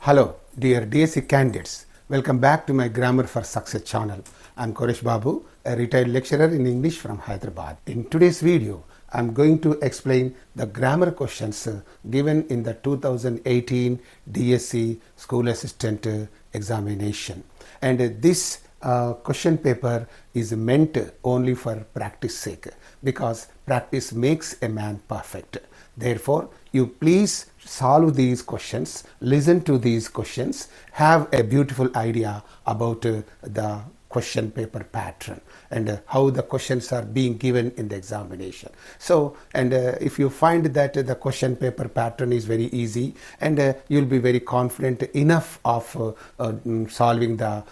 Hello, dear DSC candidates. Welcome back to my Grammar for Success channel. I'm Koresh Babu, a retired lecturer in English from Hyderabad. In today's video, I'm going to explain the grammar questions given in the 2018 DSC School Assistant examination. And this question paper is meant only for practice sake, because practice makes a man perfect. Therefore, you please solve these questions, listen to these questions, have a beautiful idea about the question paper pattern and how the questions are being given in the examination. So, and if you find that the question paper pattern is very easy, and you'll be very confident enough of solving the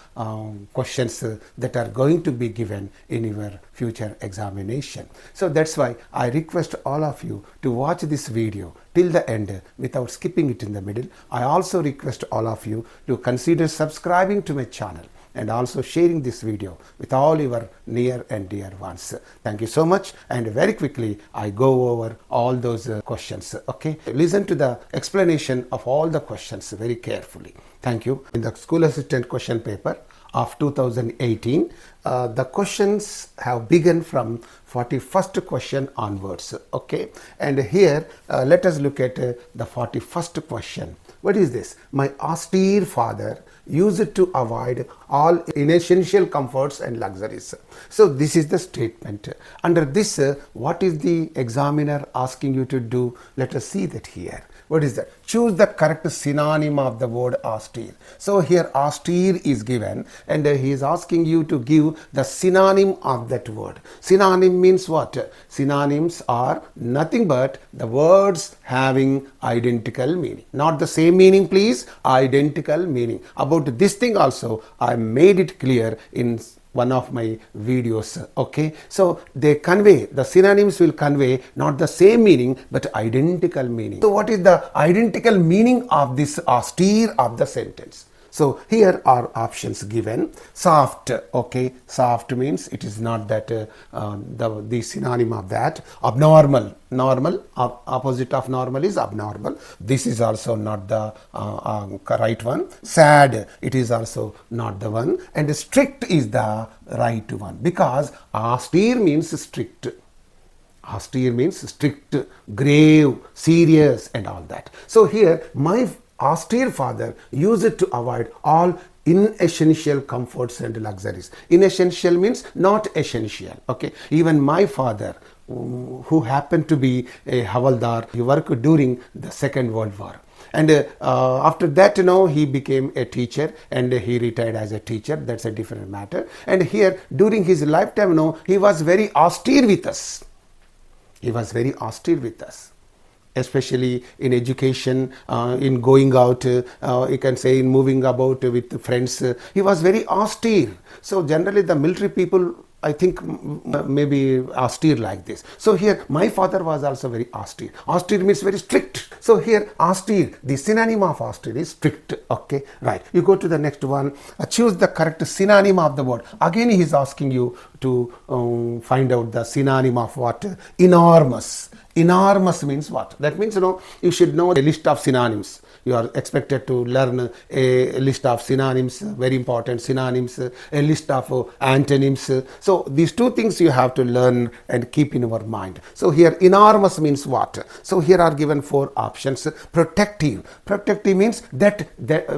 questions that are going to be given in your future examination. So that's why I request all of you to watch this video till the end without skipping it in the middle. I also request all of you to consider subscribing to my channel and also sharing this video with all your near and dear ones. Thank you so much, and very quickly I go over all those questions. Okay, listen to the explanation of all the questions very carefully. Thank you. In the School Assistant question paper of 2018, the questions have begun from 41st question onwards. Okay, and here let us look at the 41st question. What is this? My austere father used to avoid all inessential comforts and luxuries. So this is the statement. Under this, what is the examiner asking you to do? Let us see that here. What is that? Choose the correct synonym of the word austere. So here austere is given, and he is asking you to give the synonym of that word. Synonym means what? Synonyms are nothing but the words having identical meaning. Not the same meaning, please. Identical meaning. About this thing also, I made it clear in one of my videos. Okay, so they convey, the synonyms will convey not the same meaning but identical meaning. So what is the identical meaning of this austere of the sentence? So here are options given. Soft. Okay, soft means it is not that the synonym of that. Abnormal. Normal, opposite of normal is abnormal. This is also not the right one. Sad, it is also not the one. And strict is the right one, because austere means strict. Austere means strict, grave, serious, and all that. So here, my austere father used to avoid all inessential comforts and luxuries. Inessential means not essential. Okay, even my father, who happened to be a Havaldar, he worked during the Second World War. And after that, he became a teacher, and he retired as a teacher. That's a different matter. And here, during his lifetime, he was very austere with us. He was very austere with us, especially in education, in going out, you can say in moving about with friends. He was very austere. So generally the military people, I think, maybe austere like this. So here my father was also very austere. Austere means very strict. So here austere, the synonym of austere is strict. Okay, right. You go to the next one. Choose the correct synonym of the word. Again he is asking you to find out the synonym of what? Enormous. Enormous means what? That means, you should know a list of synonyms. You are expected to learn a list of synonyms, very important synonyms, a list of antonyms. So these two things you have to learn and keep in your mind. So here enormous means what? So here are given four options. Protective. Protective means that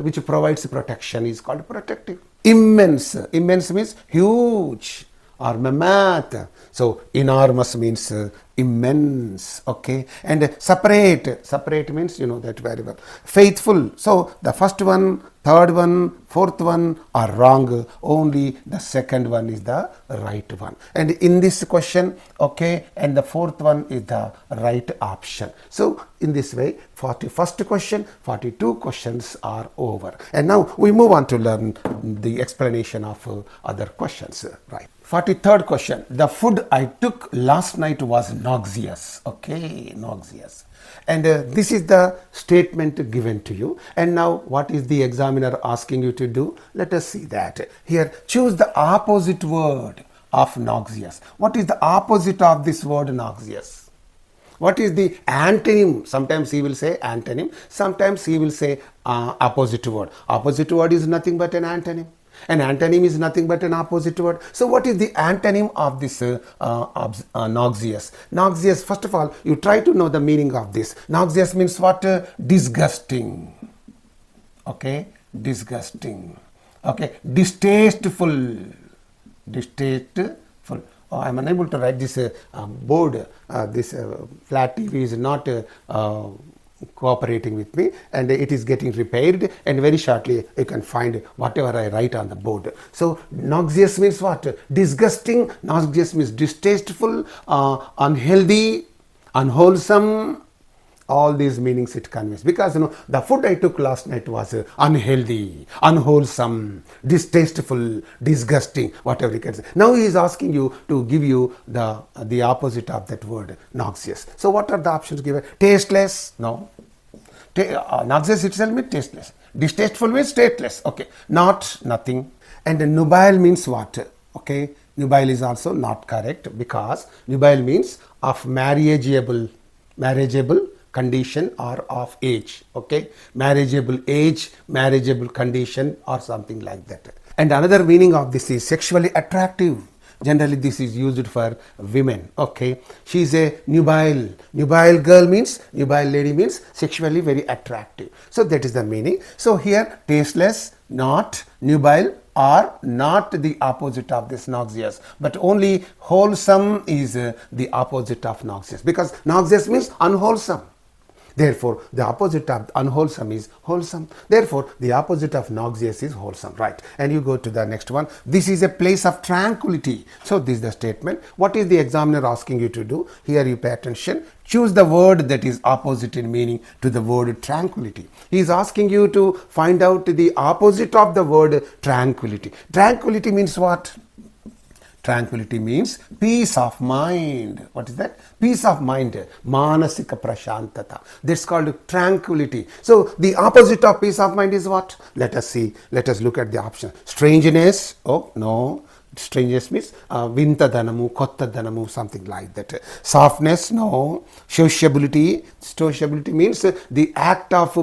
which provides protection is called protective. Immense. Immense means huge or mammoth. So enormous means immense. Okay, and separate. Separate means you know that very well. Faithful. So the first one, third one, fourth one are wrong. Only the second one is the right one. And in this question, okay, and the fourth one is the right option. So in this way, 41st question, 42 questions are over. And now we move on to learn the explanation of other questions. Right. 43rd question. The food I took last night was noxious. Okay, noxious. And this is the statement given to you. And now what is the examiner asking you to do? Let us see that. Here, choose the opposite word of noxious. What is the opposite of this word noxious? What is the antonym? Sometimes he will say antonym, sometimes he will say opposite word. Opposite word is nothing but an antonym. An antonym is nothing but an opposite word. So what is the antonym of this noxious? Noxious, first of all, you try to know the meaning of this. Noxious means what? Disgusting. Okay, disgusting. Okay, distasteful. Distasteful. Oh, I am unable to write this board. This flat TV is not cooperating with me, and it is getting repaired, and very shortly you can find whatever I write on the board. So noxious means what? Disgusting. Noxious means distasteful, unhealthy, unwholesome. All these meanings it conveys, because the food I took last night was unhealthy, unwholesome, distasteful, disgusting, whatever you can say. Now he is asking you to give you the opposite of that word, noxious. So what are the options given? Tasteless? No. Noxious itself means tasteless. Distasteful means tasteless. Okay. Not, nothing. And nubile means what? Okay. Nubile is also not correct, because nubile means of marriageable condition or of age. Okay, marriageable age, marriageable condition, or something like that. And another meaning of this is sexually attractive. Generally this is used for women. Okay, she is a nubile. Nubile girl means, nubile lady means sexually very attractive. So that is the meaning. So here tasteless, not, nubile are not the opposite of this noxious, but only wholesome is the opposite of noxious, because noxious means unwholesome. Therefore, the opposite of unwholesome is wholesome. Therefore, the opposite of noxious is wholesome. Right. And you go to the next one. This is a place of tranquility. So, this is the statement. What is the examiner asking you to do? Here you pay attention. Choose the word that is opposite in meaning to the word tranquility. He is asking you to find out the opposite of the word tranquility. Tranquility means what? Tranquility means peace of mind. What is that? Peace of mind. Manasika prashantata. That's called tranquility. So the opposite of peace of mind is what? Let us see. Let us look at the option. Strangeness. Oh, no. Strangeness means vintadanamu, kottadanamu, something like that. Softness, no. Sociability. Sociability means the act of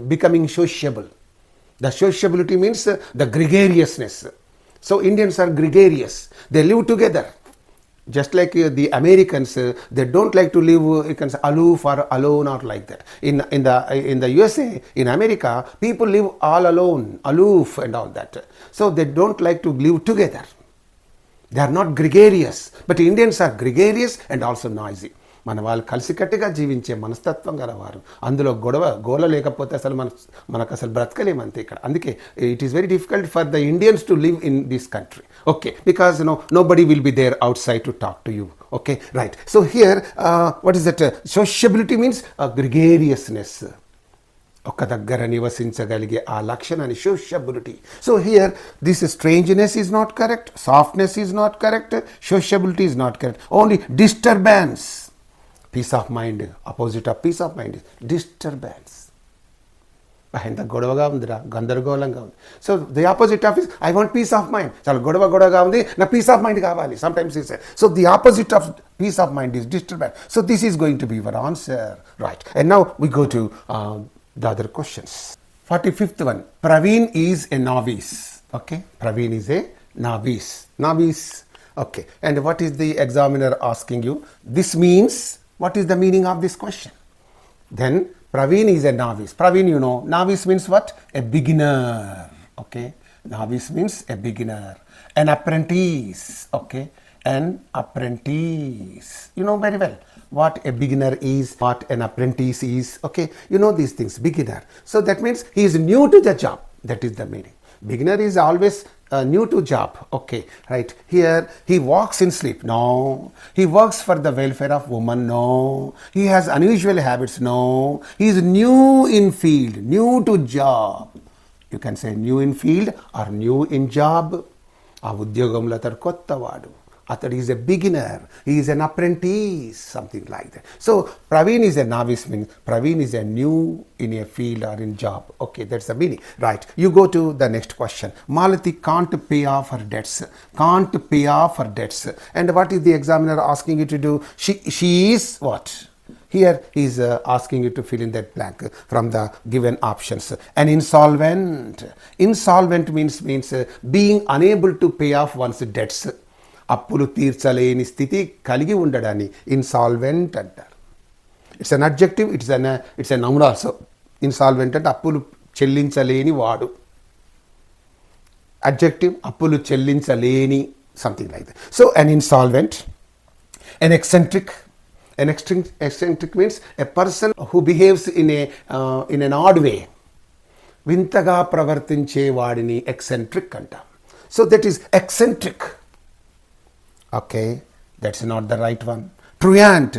becoming sociable. The sociability means the gregariousness. So Indians are gregarious. They live together. Just like the Americans, they don't like to live, you can say, aloof or alone or like that. In the USA, in America, people live all alone, aloof and all that. So they don't like to live together. They are not gregarious. But Indians are gregarious and also noisy. మన వాళ్ళు కలిసికట్టుగా జీవించే మనస్తత్వం గలవారు. అందులో గోల లేకపోతే అసలు మనకు అసలు బ్రతకలేమంతే ఇక్కడ. అందుకే it is very difficult for the Indians to live in this country. Okay, because nobody will be there outside to talk to you. Okay, right. So here what is that? Sociability means gregariousness. ఒక దగ్గర నివసించగలిగే ఆ లక్షణాన్ని sociability. So here this strangeness is not correct, softness is not correct, sociability is not correct. Only disturbance. Peace of mind, opposite of peace of mind is disturbance. ఎంత గొడవగా ఉందిరా, గందరగోళంగా ఉంది. So the opposite of is I want peace of mind. చాలా గొడవగా ఉంది, నా peace of mind కావాలి. Sometimes ఈ say. So the opposite of peace of mind is disturbance. So this is going to be your answer. Right. And now we go to the other questions. 45th one. Praveen is a novice. Okay. Praveen is a novice. Novice. Okay. And what is the examiner asking you? This means, what is the meaning of this question? Then Praveen is a novice. Praveen, novice means what? A beginner. Okay. Novice means a beginner. An apprentice. Okay. An apprentice. You know very well what a beginner is, what an apprentice is. Okay. You know these things. Beginner. So that means he is new to the job. That is the meaning. Beginner is always new to job. Okay, right. Here he walks in sleep. No. He works for the welfare of woman. No. He has unusual habits. No. He is new in field, new to job. You can say new in field or new in job. ఆ ఉద్యోగంలో అతడు కొత్తవాడు. Atadu is a beginner, he is an apprentice, something like that. So Praveen is a novice, means Praveen is a new in a field or in job. Okay, that's the meaning. Right, you go to the next question. Malati can't pay off her debts. Can't pay off her debts. And what is the examiner asking you to do? She is what? Here he is asking you to fill in that blank from the given options. An insolvent. Insolvent means being unable to pay off one's debts. అప్పులు తీర్చలేని స్థితి కలిగి ఉండడాన్ని insolvent అంటారు. It's an adjective, it's a noun also. Insolvent అంటే అప్పులు చెల్లించలేని వాడు. Adjective, అప్పులు చెల్లించలేని, something like that. So an insolvent. An eccentric. An eccentric means a person who behaves in an odd way. వింతగా ప్రవర్తించే వాడిని ఎక్సెంట్రిక్ అంటాం. So that is eccentric. Okay, that's not the right one. Truant,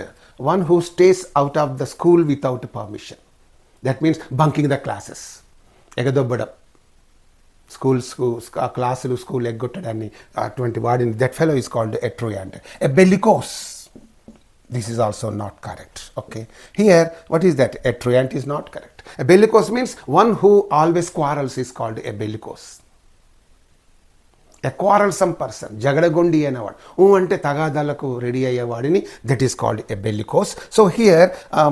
one who stays out of the school without permission. That means bunking the classes. ఎగదొబ్బడం, క్లాసులు school ఎగ్గొట్టడాన్ని అటువంటి వాడిని, that fellow is called a truant. A bellicose. This is also not correct. Okay, here what is that? A truant is not correct. A bellicose means one who always quarrels is called a bellicose. A quarrelsome person, జగడగొండి అనేవాడు, అంటే తగాదాలకు ready అయ్యేవాడిని, that is called a bellicose. So here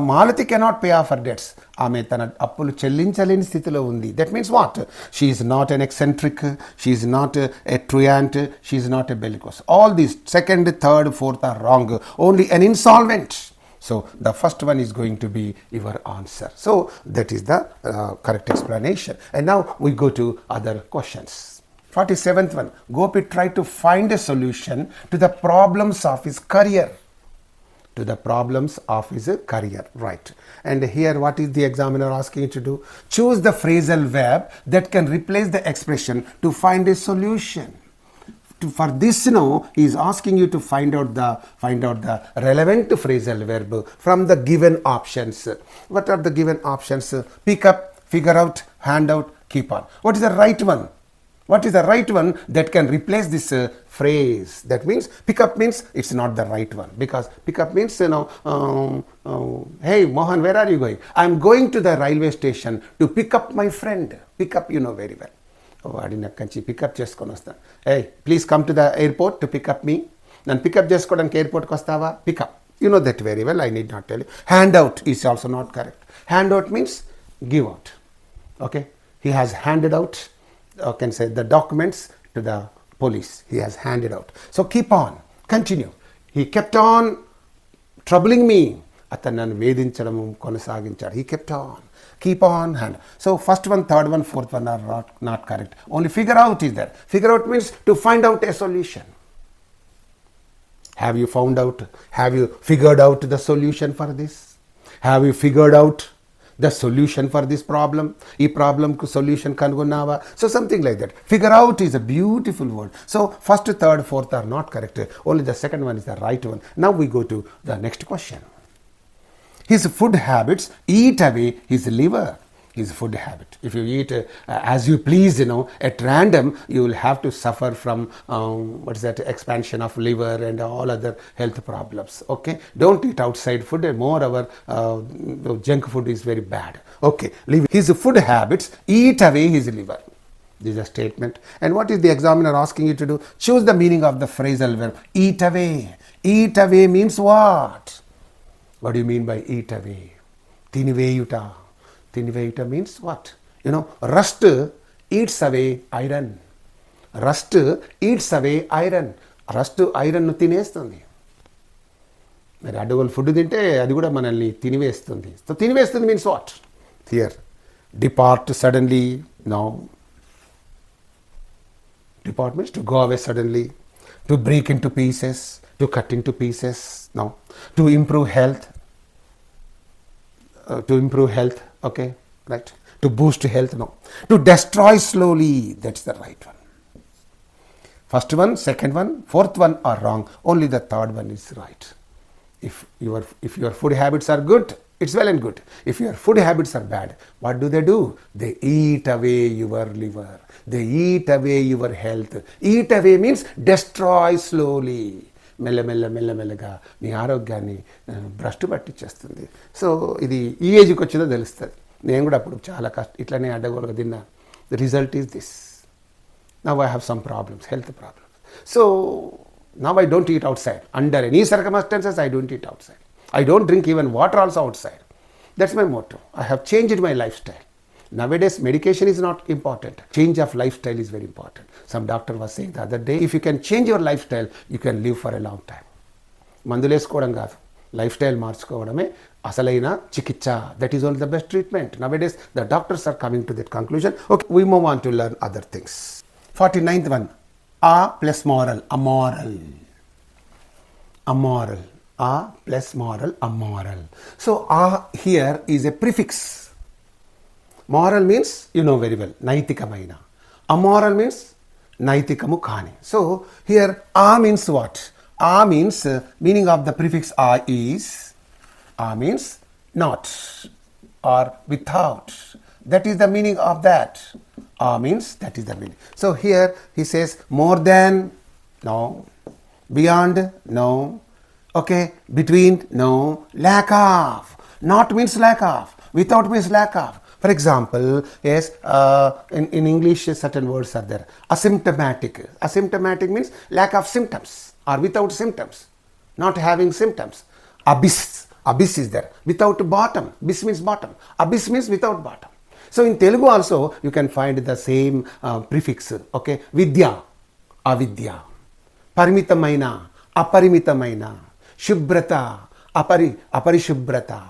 Malathi cannot pay off her debts. ఆమె తన అప్పులు చెల్లించలేని స్థితిలో ఉంది. That means what? She is not an eccentric, she is not a truant, she is not a bellicose. All these second, third, fourth are wrong. Only an insolvent. So the first one is going to be your answer. So that is the correct explanation. And now we go to other questions. 47th one. Gopi tried to find a solution to the problems of his career. To the problems of his career. Right. And here what is the examiner asking you to do? Choose the phrasal verb that can replace the expression to find a solution. For this, he is asking you to find out the relevant phrasal verb from the given options. What are the given options? Pick up, figure out, hand out, keep on. What is the right one? What is the right one that can replace this phrase? That means pick up means it's not the right one, because pick up means hey Mohan, where are you going? I'm going to the railway station to pick up my friend. Pick up, you know very well. వాడిని అక్కడి నుంచి pickup చేసుకొని వస్తాను. Hey, please come to the airport to pick up me. నన్ను pickup చేసుకోవడానికి ఎయిర్పోర్ట్కి వస్తావా? Pickup. You know that very well, I need not tell you. Hand out is also not correct. Hand out means give out. Okay, he has handed out, can say the documents to the police. He has handed out. So keep on, continue. He kept on troubling me. అతను నన్ను వేధించడం కొనసాగించాడు. He kept on. Keep on, hand. So first one, third one, fourth one are not correct. Only figure out is there. Figure out means to find out a solution. Have you found out? Have you figured out the solution for this? Have you figured out the solution for this problem? Ee problem ku solution kanugunnava? So something like that. Figure out is a beautiful word. So first, third, fourth are not correct. Only the second one is the right one. Now we go to the next question. His food habits eat away his liver. His food habit. If you eat as you please, at random, you will have to suffer from expansion of liver and all other health problems. Okay, don't eat outside food. Moreover, junk food is very bad. Okay, his food habits eat away his liver. This is a statement. And what is the examiner asking you to do? Choose the meaning of the phrasal verb eat away. Eat away means what? What do you mean by eat away? Tiniveyuta. Tiniveyuta means what? Rust eats away iron. Rust eats away iron. Rust iron nu తినేస్తుంది. మరి అడవుల food తింటే అది కూడా మనల్ని తినివేస్తుంది. So తినివేస్తుంది means what? Here, depart suddenly. No. Depart means to go away suddenly, to break into pieces, to cut into pieces. No. To improve health. Okay, right. To boost health. No. To destroy slowly. That's the right one. First one, second one, fourth one are wrong. Only the third one is right. If your food habits are good, it's well and good. If your food habits are bad, what do? They eat away your liver. They eat away your health. Eat away means destroy slowly. మెల్లమెల్లగా మీ ఆరోగ్యాన్ని భ్రష్టు పట్టించేస్తుంది. So ఇది ఈ ఏజ్కి వచ్చిందో తెలుస్తుంది. నేను కూడా అప్పుడు చాలా ఇట్లనే అడ్డగోలుగా తిన్నా. The result is this. Now I have some problems, health problems. So now I don't eat outside. Under any circumstances, I don't eat outside. I don't drink even water also outside. That's my motto. I have changed my lifestyle. Nowadays, medication is not important. Change of lifestyle is very important. Some doctor was saying the other day, if you can change your lifestyle, you can live for a long time. మందులేసుకోవడం కాదు, life style మార్చుకోవడమే అసలైన చికిత్స. That is only the best treatment. Nowadays, the doctors are coming to that conclusion. Okay, we move on to learn other things. 49th one. A plus moral, amoral. Amoral. A plus moral, amoral. So A here is a prefix. Moral means, you know very well, naitikamayna. Amoral means naitikamu kani. So here A means what? A means, meaning of the prefix A is, A means not or without. That is the meaning of that. Means that is the meaning. So here he says more than, no. Beyond, no. Okay, between, no. Lack of. Not means lack of. Without means lack of. For example, yes, in English certain words are there. Asymptomatic. Asymptomatic means lack of symptoms or without symptoms. Not having symptoms. Abyss. Abyss is there. Without bottom. Abyss means bottom. Abyss means without bottom. So in Telugu also you can find the same prefix. Okay, vidya, avidya, parimitamayna, aparimitamayna, shubhrata, aparishubhrata,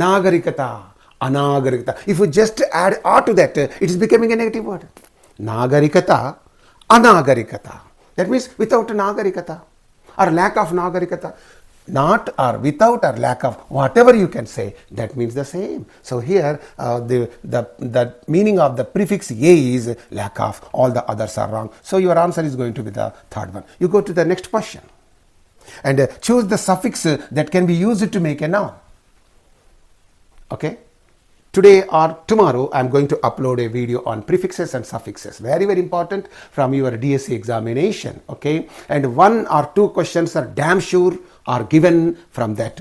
nagarikata, anagarikata. If you just add a to that, it is becoming a negative word. Nagarikata, anagarikata. That means without nagarikata or lack of nagarikata. Not or without or lack of, whatever you can say, that means the same. So here the meaning of the prefix A is lack of, all the others are wrong. So your answer is going to be the third one. You go to the next question and choose the suffix that can be used to make a noun. Okay, today or tomorrow I am going to upload a video on prefixes and suffixes. Very, very important from your DSC examination. Okay, and one or two questions are damn sure are given from that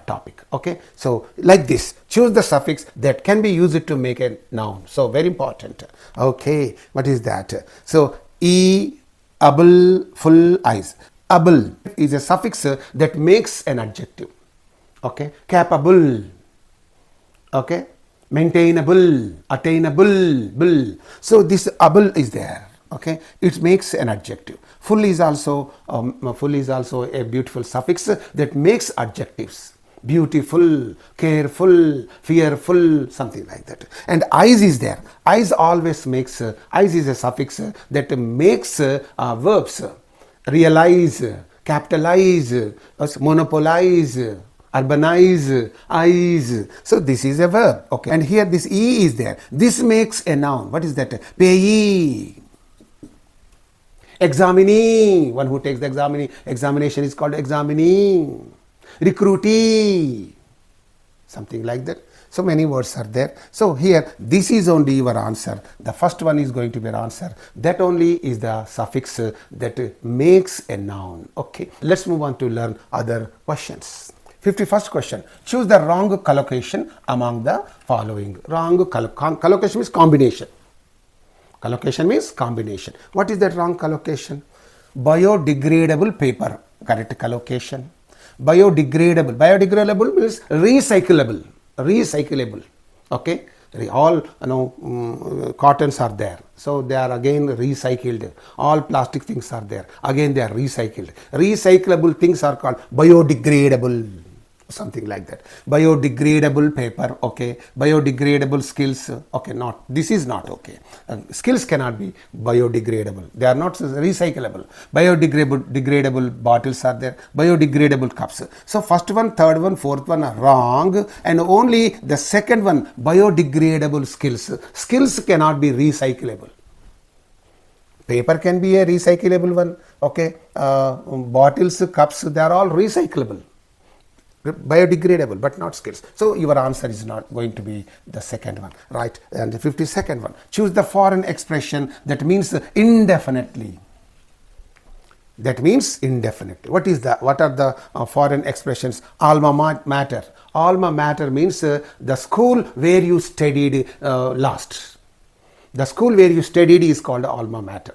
topic. Okay, so like this, choose the suffix that can be used to make a noun. So very important. Okay, what is that? So e, able, full eyes. Able is a suffix that makes an adjective. Okay, capable. Okay, maintainable, attainable, bull. So this able is there. Okay, it makes an adjective. Full is also a beautiful suffix that makes adjectives. Beautiful, careful, fearful, something like that. And eyes is there. Eyes always makes, eyes is a suffix that makes verbs. Realize, capitalize, monopolize, urbanize, eyes. So this is a verb. Okay, and here this E is there. This makes a noun. What is that? Payee. Examinee, one who takes the examination is called examinee. Recruitee, something like that. So many words are there. So here this is only your answer. The first one is going to be your answer. That only is the suffix that makes a noun. Okay, let's move on to learn other questions. 51st question. Choose the wrong collocation among the following. Wrong collocation means combination. Collocation means combination. What is that wrong collocation? Biodegradable paper. Correct collocation. Biodegradable. Biodegradable means recyclable. Recyclable. Okay. All cottons are there. So they are again recycled. All plastic things are there. Again they are recycled. Recyclable things are called biodegradable. Something like that. Biodegradable paper, okay. Biodegradable skills, okay. Not, this is not okay. Skills cannot be biodegradable. They are not recyclable. Biodegradable bottles are there. Biodegradable cups. So first one, third one, fourth one are wrong, and only the second one, biodegradable skills. Skills cannot be recyclable. Paper can be a recyclable one, okay. Bottles, cups, they are all recyclable. Biodegradable, but not skills. So your answer is not going to be the second one, right? And the 52nd one. Choose the foreign expression that means indefinitely. That means indefinite. What are the foreign expressions? Alma mater. Alma mater means the school where you studied last. The school where you studied is called alma mater.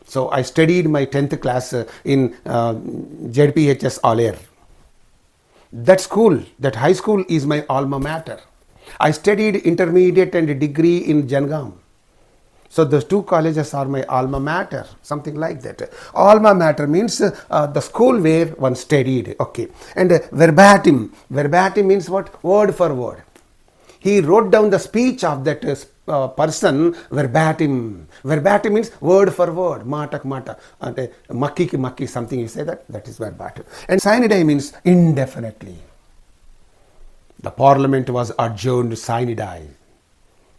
So I studied my 10th class in ZPHS Alair. That school, that high school is my alma mater. I studied intermediate and degree in Jangam. So those two colleges are my alma mater, something like that. Alma mater means the school where one studied. Okay. And verbatim. Verbatim means what? Word for word. He wrote down the speech of that person verbatim. Verbatim means word for word. Matak mata. Makki ki makki, something you say that. That is verbatim. And sine die means indefinitely. The parliament was adjourned sine die.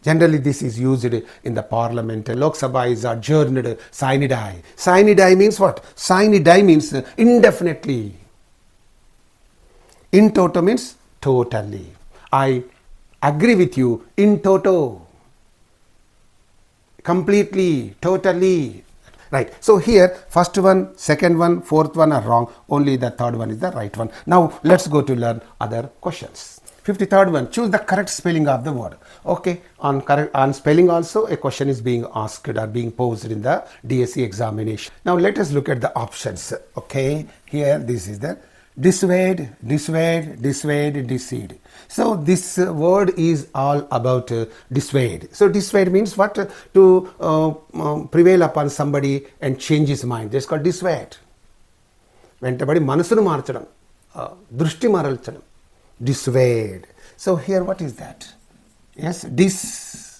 Generally, this is used in the parliament. Lok Sabha is adjourned sine die. Sine die means what? Sine die means indefinitely. In toto means totally. I agree with you in toto. Completely, totally. Right. So here, first one, second one, fourth one are wrong. Only the third one is the right one. Now, let's go to learn other questions. 53rd one, choose the correct spelling of the word. Okay, on spelling also a question is being asked or being posed in the DSC examination. Now let us look at the options. Okay, here this is the dissuade, dissuade, dissuade, deceive. So this word is all about dissuade. So dissuade means what? To prevail upon somebody and change his mind. That's called dissuade. వెంటబడి మనసును మార్చడం, దృష్టి మరల్చడం. Dissuade. So here what is that? Yes, dissuade.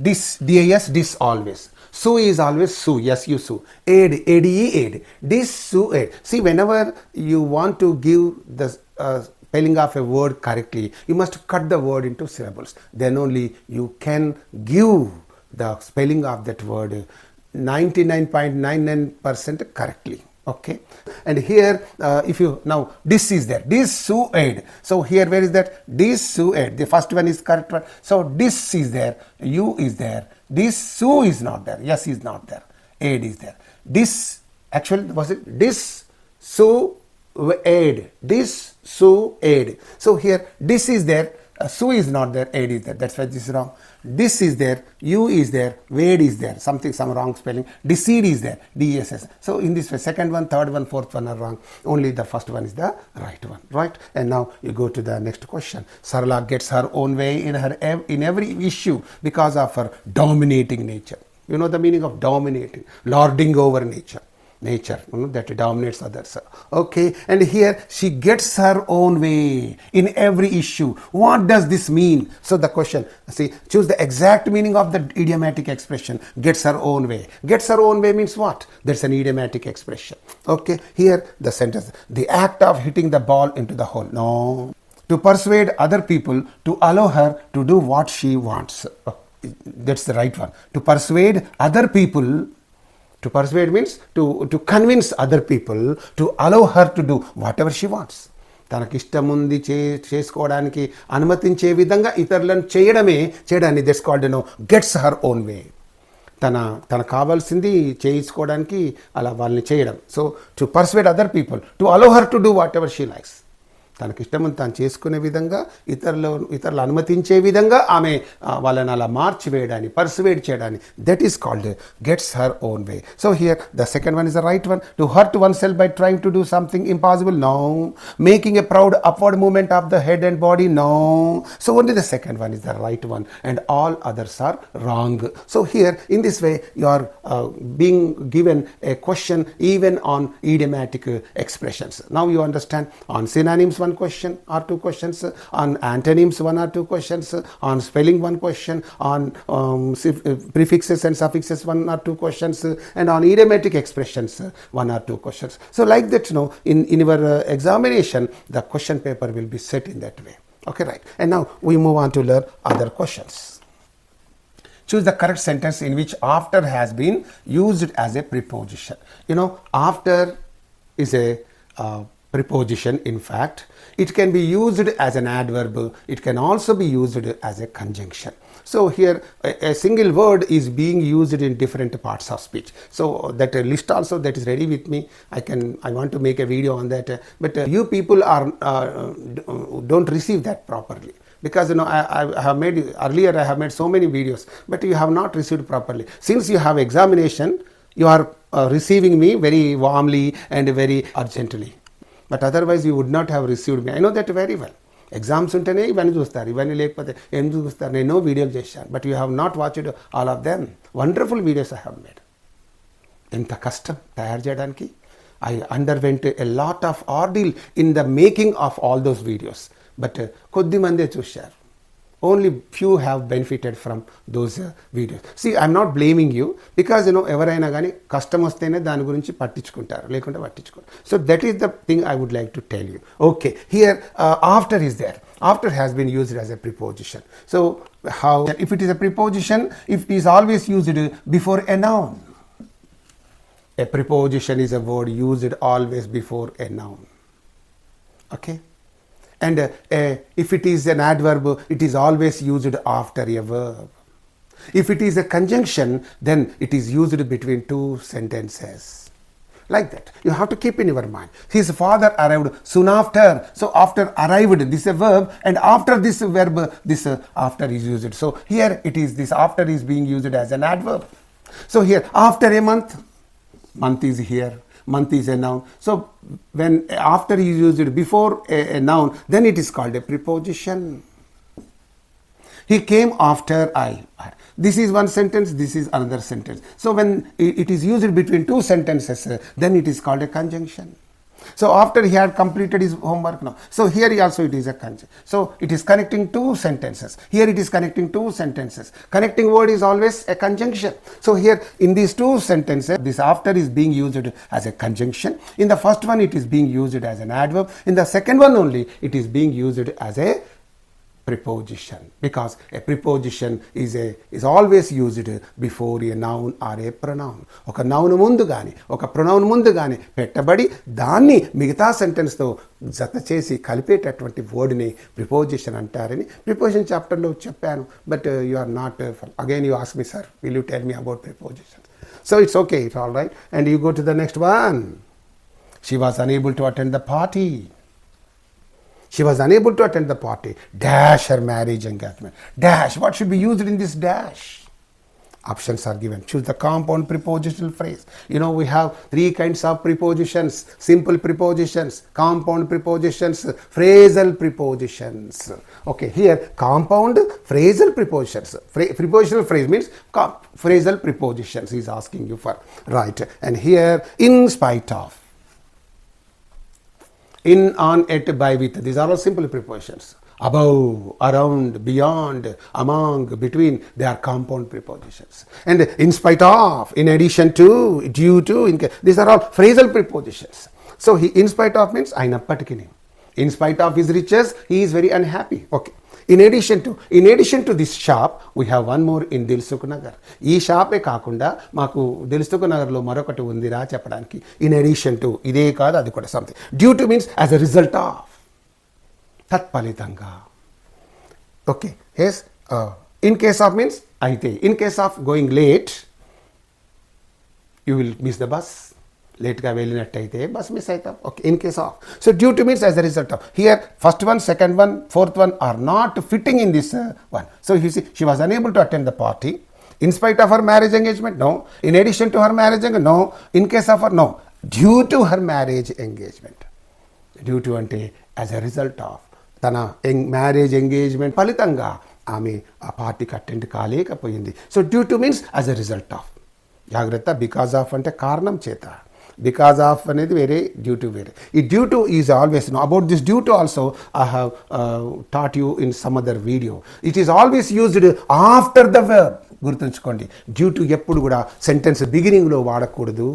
Dissuade. Dis always. Sue is always sue. Yes, you sue. Aid, aid. Dissuade. See, whenever you want to give the spelling of a word correctly, you must cut the word into syllables. Then only you can give the spelling of that word 99.99% correctly. Okay. And here if you now this is there, dissuade. So here where is that? Dissuade. The first one is correct one. So dis is there, u is there, this su is not there, yes is not there, aid is there. This actually was it dissuade, dissuade. So here dis is there, su is not there, aid is there. That's why this is wrong. This is there, u is there, wade is there, some wrong spelling. Deceive is there, DSS. So in this way, second one, third one, fourth one are wrong. Only the first one is the right one, right? And now you go to the next question. Sarala gets her own way in every issue because of her dominating nature. You know the meaning of dominating, lording over nature, that dominates others. Okay, and here she gets her own way in every issue. What does this mean? So the question, see, choose the exact meaning of the idiomatic expression, gets her own way. Gets her own way means what? That's an idiomatic expression. Okay, here the sentence, the act of hitting the ball into the hole. No. To persuade other people to allow her to do what she wants. That's the right one. To persuade other people. To persuade means to convince other people to allow her to do whatever she wants. తనకి ఇష్టం ఉంది చేసుకోవడానికి అనుమతించే విధంగా ఇతరులను చేయడాన్ని that's called gets her own way. తన కావాల్సింది చేయించుకోవడానికి అలా వాళ్ళని చేయడం. So to persuade other people to allow her to do whatever she likes. తనకి ఇష్టం తాను చేసుకునే విధంగా ఇతరులు అనుమతించే విధంగా ఆమె వాళ్ళని అలా మార్చివేయడాన్ని, పర్సువేడ్ చేయడాన్ని, that is called gets her own way. So here the second one is the right one. To hurt oneself by trying to do something impossible, no. Making a proud upward moment of the head and body, no. So only the second one is the right one and all others are wrong. So here in this way you are being given a question even on idiomatic expressions. Now you understand. On synonyms one question or two questions, on antonyms one or two questions, on spelling one question, on prefixes and suffixes one or two questions, and on idiomatic expressions one or two questions. So like that, in your examination the question paper will be set in that way. Okay, right. And now we move on to learn other questions. Choose the correct sentence in which after has been used as a preposition. After is a preposition. In fact, it can be used as an adverb. It can also be used as a conjunction. So here a single word is being used in different parts of speech. So that list also that is ready with me. I want to make a video on that. But you people are don't receive that properly. Because I have made earlier, I have made so many videos, but you have not received properly. Since you have examination, you are receiving me very warmly and very urgently. But otherwise you would not have received me. I know that very well. Exams ఉంటేనే ఇవన్నీ చూస్తారు, ఇవన్నీ లేకపోతే ఏం చూస్తారు? నేను వీడియోలు చేశాను, but you have not watched all of them. Wonderful videos I have made. ఎంత కష్టం తయారు చేయడానికి. I underwent a lot of ordeal in the making of all those videos. But కొద్ది మందే చూశారు. Only few have benefited from those videos. See, I'm not blaming you, because ఎవరైనా కానీ కష్టం వస్తేనే దాని గురించి పట్టించుకుంటారు, లేకుంటే పట్టించుకోరు. So that is the thing I would like to tell you. Okay, here after is there. After has been used as a preposition. So how, if it is a preposition, if it is always used before a noun. A preposition is a word used always before a noun. Okay. And if it is an adverb, it is always used after a verb. If it is a conjunction, then it is used between two sentences. Like that. You have to keep in your mind. His father arrived soon after. So after arrived, this is a verb, and after this verb, this after is used. So here it is, this after is being used as an adverb. So here, after a month, month is here. Month is a noun. So when after is used before a noun, then it is called a preposition. He came after I. This is one sentence, this is another sentence. So when it is used between two sentences, then it is called a conjunction. So after he had completed his homework now. So here also it is a conjunction. So it is connecting two sentences. Here it is connecting two sentences. Connecting word is always a conjunction. So here in these two sentences, this after is being used as a conjunction. In the first one it is being used as an adverb. In the second one only it is being used as a preposition, because a preposition is always used before a noun or a pronoun. ఒక noun ముందు కానీ ఒక pronoun ముందు కానీ పెట్టబడి దాన్ని మిగతా సెంటెన్స్తో జత చేసి కలిపేటటువంటి వర్డ్ని ప్రిపోజిషన్ అంటారని ప్రిపోజిషన్ చాప్టర్లో చెప్పాను. But you are not, again you ask me, sir will you tell me about preposition? So it's okay, it's all right. And you go to the next one. She was unable to attend the party. She was unable to attend the party. Dash her marriage engagement. Dash. What should be used in this dash? Options are given. Choose the compound prepositional phrase. We have three kinds of prepositions: simple prepositions, compound prepositions, phrasal prepositions. Okay, here compound phrasal prepositions. Prepositional phrase means phrasal prepositions he is asking you for. Right. And here, in spite of, in, on, at, by, with, these are all simple prepositions. Above, around, beyond, among, between, they are compound prepositions. And in spite of, in addition to, due to, these are all phrasal prepositions. So in spite of means ayinappatiki. In spite of his riches, he is very unhappy. Okay. In addition to this shop, we have one more in Dilsukh Nagar. ఈ షాపే కాకుండా మాకు దిల్సుఖ్ నగర్లో మరొకటి ఉందిరా చెప్పడానికి. In addition to, ఇదే కాదు అది కూడా something. Due to means as a result of, తత్ఫలితంగా. Okay, yes. In case of means అయితే. In case of going late, you will miss the bus. లేట్గా వెళ్ళినట్టయితే బస్ మిస్ అవుతాం. Okay, in case of. So due to means as a result of. Here first one, second one, fourth one are not fitting in this one. So you see, she was unable to attend the party. In spite of her marriage engagement, no. In addition to her marriage engagement, no. In case of her, no. Due to her marriage engagement. Due to అంటే as a result of, తన marriage engagement ఫలితంగా ఆమె ఆ పార్టీకి attend కాలేకపోయింది. So due to means as a result of. జాగ్రత్త, because of అంటే కారణం చేత. Because of అనేది వేరే, due to వేరే. ఈ due to is always, about this due to also I have taught you in some other video. It is always used after the verb. గుర్తుంచుకోండి, due to ఎప్పుడు కూడా సెంటెన్స్ బిగినింగ్లో వాడకూడదు.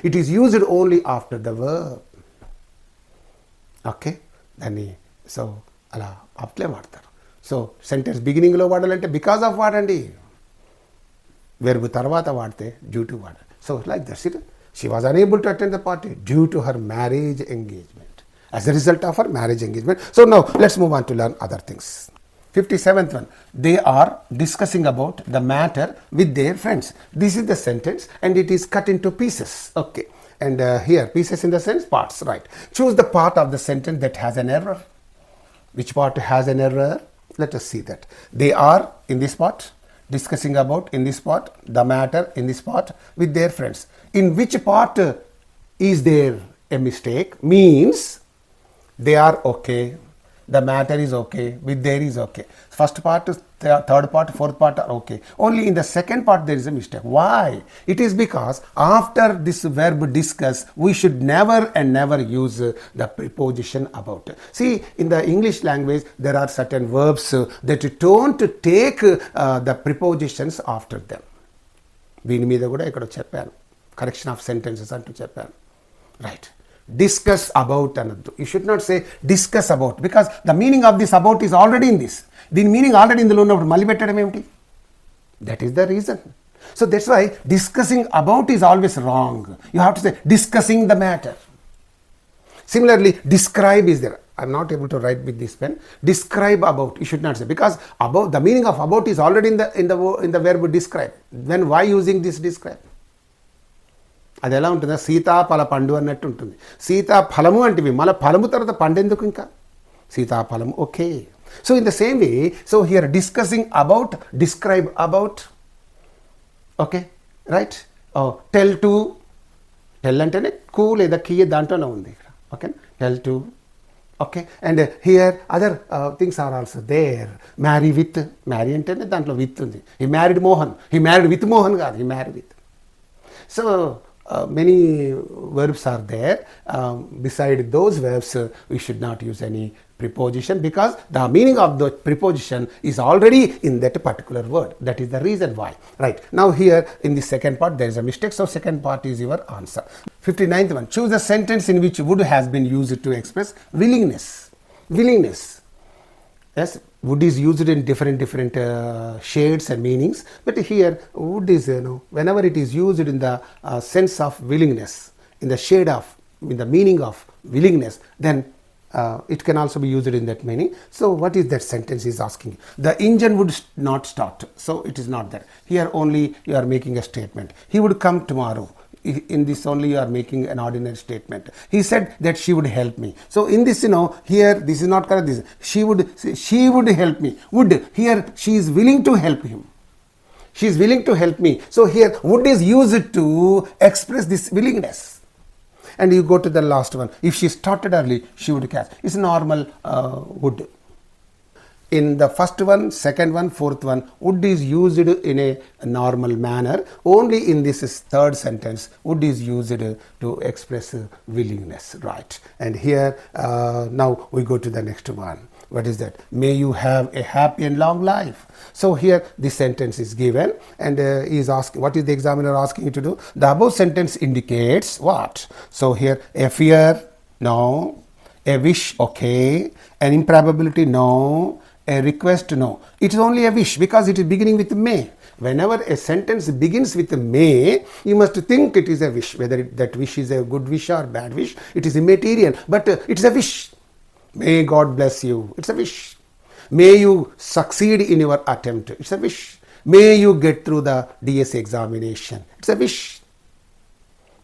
It is used only after the verb. Okay, దాన్ని so అలా అట్లే వాడతారు. So sentence బిగినింగ్లో వాడాలంటే బికాజ్ ఆఫ్ వాడండి, వెర్బ్ తర్వాత వాడితే డ్యూ టు వాడాలి. So like that's it. She was unable to attend the party due to her marriage engagement. as a result of her marriage engagement. So now let's move on to learn other things. 57th one, they are discussing about the matter with their friends. This is the sentence and it is cut into pieces. Okay, and here pieces in the sense parts, right? Choose the part of the sentence that has an error. Which part has an error? Let us see that. They are in this part, discussing about in this part, the matter in this part with their friends. In which part is there a mistake? Means they are okay, the matter is okay, with there is okay. First part, third part, fourth part are okay. Only in the second part there is a mistake. Why? It is because after this verb discuss, we should never and never use the preposition about. See, in the English language, there are certain verbs that don't take the prepositions after them. దీని మీద కూడా ఇక్కడ చెప్పాను, correction of sentences అంటూ చెప్పాను, right? Discuss about another. You should not say discuss about, because the meaning of this about is already in this. The meaning already in the ఉన్నప్పుడు మళ్ళీ పెట్టడం ఏమిటి? That is the reason. So that's why discussing about is always wrong. You have to say discussing the matter. Similarly, describe is there. I'm not able to write with this pen. Describe about, you should not say, because about, the meaning of about is already in the verb describe. Then why using this describe? అది ఎలా ఉంటుందా, సీతాఫల పండు అన్నట్టు ఉంటుంది. సీతాఫలము అంటే మళ్ళీ ఫలము తర్వాత పండు ఎందుకు, ఇంకా సీతాఫలము, okay. So in the same way, so here discussing about, describe about, okay, right. Tell to, tell అంటేనే కూ లేదా కీ దాంట్లోనే ఉంది ఇక్కడ, okay, tell to, okay. And here other things are also there. Marry with, marry అంటేనే దాంట్లో with ఉంది. He married Mohan, he married with Mohan కాదు, he married with. So many verbs are there. Beside those verbs, we should not use any preposition, because the meaning of the preposition is already in that particular word. That is the reason why. Right. Now here in the second part there is a mistake. So second part is your answer. 59th one. Choose a sentence in which would has been used to express willingness. Willingness. Yes, would is used in different shades and meanings, but here would is, whenever it is used in the sense of willingness, in the shade of, in the meaning of willingness, then it can also be used in that meaning. So what is that sentence is asking? The engine would not start, so it is not that. Here only you are making a statement. He would come tomorrow. In this only you are making an ordinary statement. He said that she would help me. So in this, here this is not correct. This she would help me. Would, here she is willing to help him. She is willing to help me. So here would is used to express this willingness. And you go to the last one. If she started early, she would catch. It's normal would. In the first one, second one, fourth one, would is used in a normal manner. Only in this third sentence, would is used to express willingness, right? And here, now we go to the next one. What is that? May you have a happy and long life. So here this sentence is given, and he is asking, what is the examiner asking you to do? The above sentence indicates what? So here, a fear, no. A wish, okay. An improbability, no. A request, no. It is only a wish, because it is beginning with may. Whenever a sentence begins with may, you must think it is a wish. Whether that wish is a good wish or bad wish, it is immaterial, but it is a wish. May God bless you. It's a wish. May you succeed in your attempt. It's a wish. May you get through the DSC examination. It's a wish.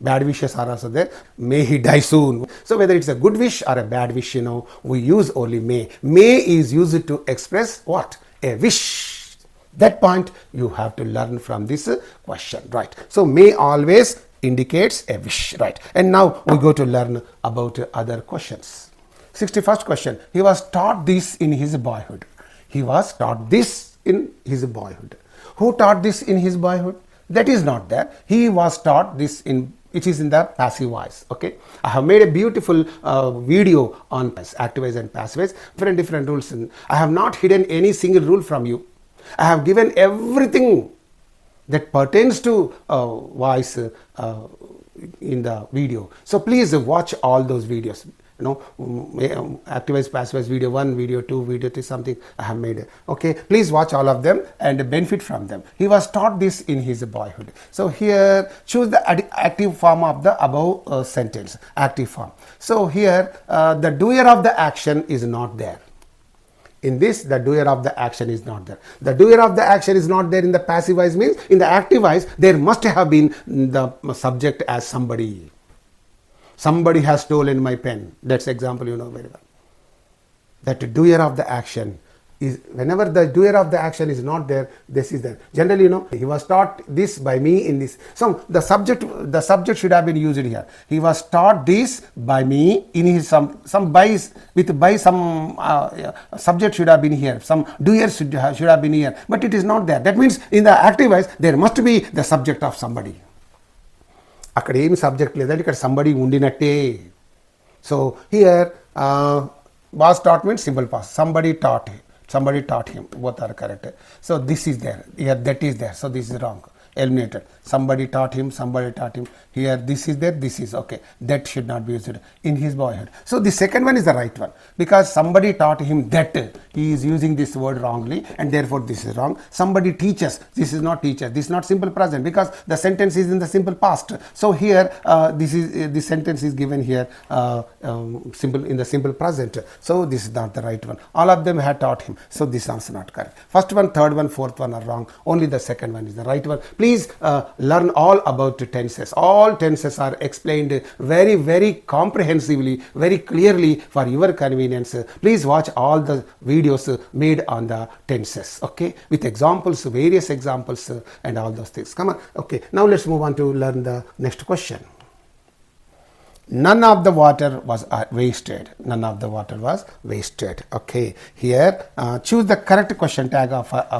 Bad wishes are also there. May he die soon. So whether it's a good wish or a bad wish, we use only may. May is used to express what? A wish. That point you have to learn from this question, right? So may always indicates a wish, right? And now we go to learn about other questions. 61st question. He was taught this in his boyhood. He was taught this in his boyhood. Who taught this in his boyhood? That is not there. He was taught this in, it is in the passive voice. Okay, I have made a beautiful video on active voice and passive voice, different rules. I have not hidden any single rule from you. I have given everything that pertains to voice in the video. So please watch all those videos. active voice, passive voice, video 1, video 2, video 3, something I have made. Okay, please watch all of them and benefit from them. He was taught this in his boyhood. So here choose the active form of the above sentence, active form. So here the doer of the action is not there. In this, the doer of the action is not there. The doer of the action is not there in the passive voice means in the active voice there must have been the subject as somebody. Somebody has stolen my pen. That's example you know very well. That doer of the action is, whenever the doer of the action is not there, this is there. Generally, he was taught this by me in this. So the subject should have been used here. He was taught this by me in his some subject should have been here. Some doer should have been here, but it is not there. That means in the active voice there must be the subject of somebody. అక్కడ ఏమి subject లేదంటే ఇక్కడ somebody ఉండినట్టే. So here was taught means simple past. Somebody taught him. Both are correct. So this is there. Here that is there. So this is wrong. Eliminated. Somebody taught him. Here this is there. This is okay. That should not be used in his boyhood. So the second one is the right one because somebody taught him that. He is using this word wrongly and therefore this is wrong. Somebody teaches. This is not teacher. This is not simple present because the sentence is in the simple past. So here this sentence is given here simple in the simple present. So this is not the right one. All of them had taught him. So this answer not correct. First one, third one, fourth one are wrong. Only the second one is the right one. Please learn all about tenses. All tenses are explained very, very comprehensively, very clearly for your convenience. Please watch all the videos made on the tenses, okay, with examples, various examples and all those things. Come on. Okay, now let's move on to learn the next question. None of the water was wasted. None of the water was wasted. Okay, here choose the correct question tag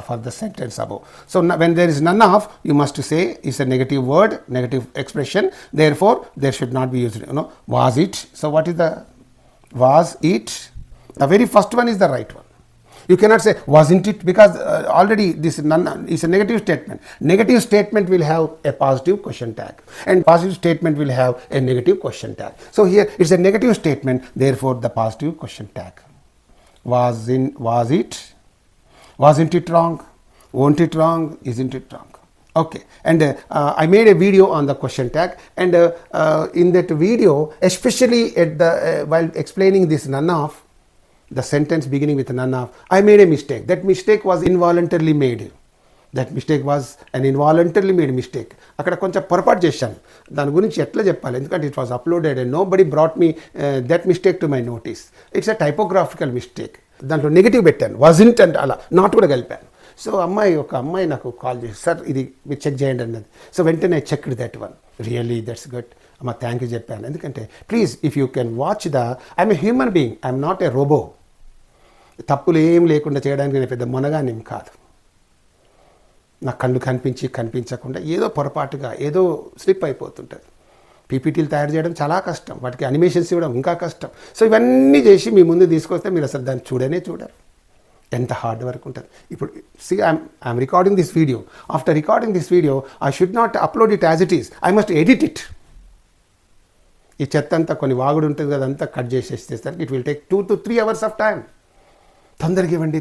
for the sentence above. So when there is none of, you must say is a negative word, negative expression. Therefore, there should not be used. Was it? So what is the was it? The very first one is the right one. You cannot say wasn't it because already this none is a negative statement. Negative statement will have a positive question tag and positive statement will have a negative question tag. So here it's a negative statement, therefore the positive question tag. Was it? Wasn't it wrong? Won't it wrong? Isn't it wrong? Okay, and I made a video on the question tag and in that video, especially at the while explaining this none of, the sentence beginning with none of, I made a mistake. That mistake was involuntarily made. That mistake was an involuntarily made mistake. అక్కడ కొంచెం పొరపాటు చేశాను. దాని గురించి ఎట్లా చెప్పాలి ఎందుకంటే it was uploaded and nobody brought me that mistake to my notice. It's a typographical mistake. దాంట్లో నెగిటివ్ పెట్టాను, wasn't and అలా నాట్ కూడా కలిపాను. సో ఒక అమ్మాయి నాకు కాల్ చేసి సార్ ఇది మీరు చెక్ చేయండి అన్నది. సో వెంటనే I checked that one. Really that's good అమ్మ, థ్యాంక్ యూ చెప్పాను. ఎందుకంటే please if you can watch I'm a human being, I'm not a robot. తప్పులు ఏం లేకుండా చేయడానికి నేను పెద్ద మొనగానేం కాదు. నా కళ్ళు కనిపించకుండా ఏదో పొరపాటుగా ఏదో స్లిప్ అయిపోతుంటుంది. పీపీటీలు తయారు చేయడం చాలా కష్టం, వాటికి అనిమేషన్స్ ఇవ్వడం ఇంకా కష్టం. సో ఇవన్నీ చేసి మీ ముందు తీసుకొస్తే మీరు అసలు దాన్ని చూడరు. ఎంత హార్డ్ వర్క్ ఉంటుంది. ఇప్పుడు see I'm recording this video. After recording this video I should not upload it as it is, I must edit it. ఈ చెత్త అంతా కొన్ని వాగుడు ఉంటుంది కదా, అంతా కట్ చేసేసేసరికి it will take 2 to 3 hours of time. తొందరగా ఇవ్వండి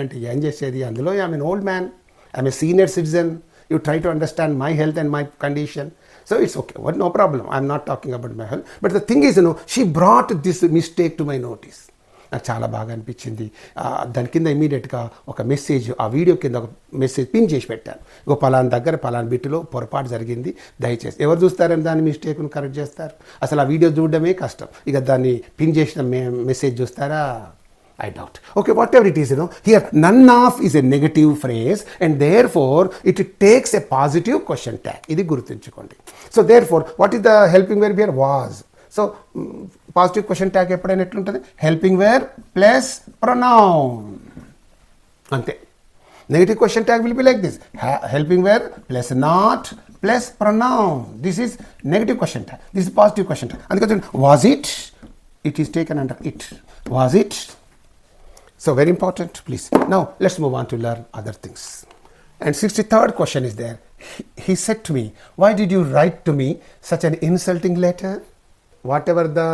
అంటే ఏం చేసేది? అందులో I'm an old man, I'm a senior citizen. You try to understand my health and my condition. So it's okay, no problem. I'm not talking about my health. But the thing is, she brought this mistake to my notice. నాకు చాలా బాగా అనిపించింది. దాని కింద ఇమీడియట్గా ఒక message, ఆ video కింద ఒక మెసేజ్ పిన్ చేసి పెట్టాను. పలానా దగ్గర పలానా బిట్టులో పొరపాటు జరిగింది, దయచేసి. ఎవరు చూస్తారని దాని మిస్టేక్ను కరెక్ట్ చేస్తారు? అసలు ఆ వీడియో చూడడమే కష్టం, ఇక దాన్ని పిన్ చేసిన మెసేజ్ చూస్తారా? I doubt. Okay, whatever it is, here none of is a negative phrase and therefore it takes a positive question tag. Idi gurtunchukondi. So therefore, what is the helping verb here? Was. So positive question tag eppudaina etluntadi? Helping verb plus pronoun. Ante. Negative question tag will be like this. Helping verb plus not plus pronoun. This is negative question tag. This is positive question tag. Andukani was it? It is taken under it. Was it? So very important, please. Now let's move on to learn other things. And 63rd question is there. He said to me, why did you write to me such an insulting letter? Whatever the